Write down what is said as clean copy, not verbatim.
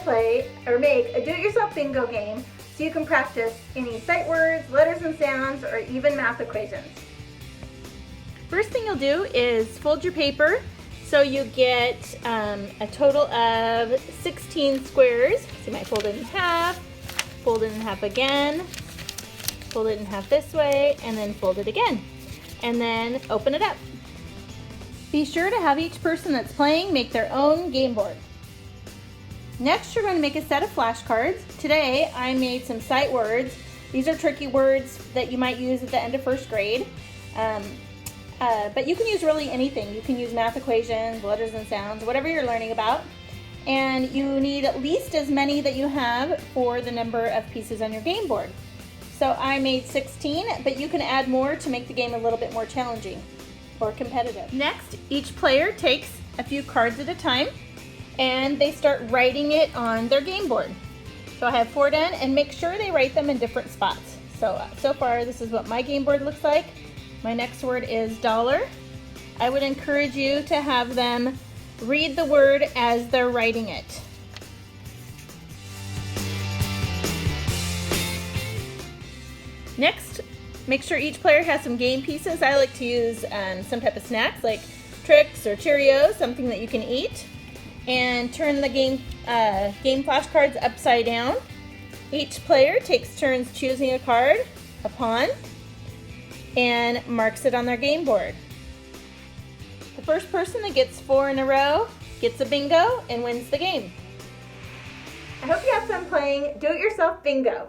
play or make a do-it-yourself bingo game so you can practice any sight words, letters and sounds, or even math equations. First thing you'll do is fold your paper so you get a total of 16 squares. So you might fold it in half, fold it in half again, fold it in half this way, and then fold it again. And then open it up. Be sure to have each person that's playing make their own game board. Next, you're going to make a set of flashcards. Today, I made some sight words. These are tricky words that you might use at the end of first grade. But you can use really anything. You can use math equations, letters and sounds, whatever you're learning about. And you need at least as many that you have for the number of pieces on your game board. So I made 16, but you can add more to make the game a little bit more challenging or competitive. Next, each player takes a few cards at a time and they start writing it on their game board. So I have 4 done, and make sure they write them in different spots. So far this is what my game board looks like. My next word is dollar. I would encourage you to have them read the word as they're writing it. Next, make sure each player has some game pieces. I like to use some type of snacks like Trix or Cheerios, something that you can eat. And turn the game flashcards upside down. Each player takes turns choosing a card, a pawn, and marks it on their game board. The first person that gets 4 in a row gets a bingo and wins the game. I hope you have fun playing do-it-yourself bingo.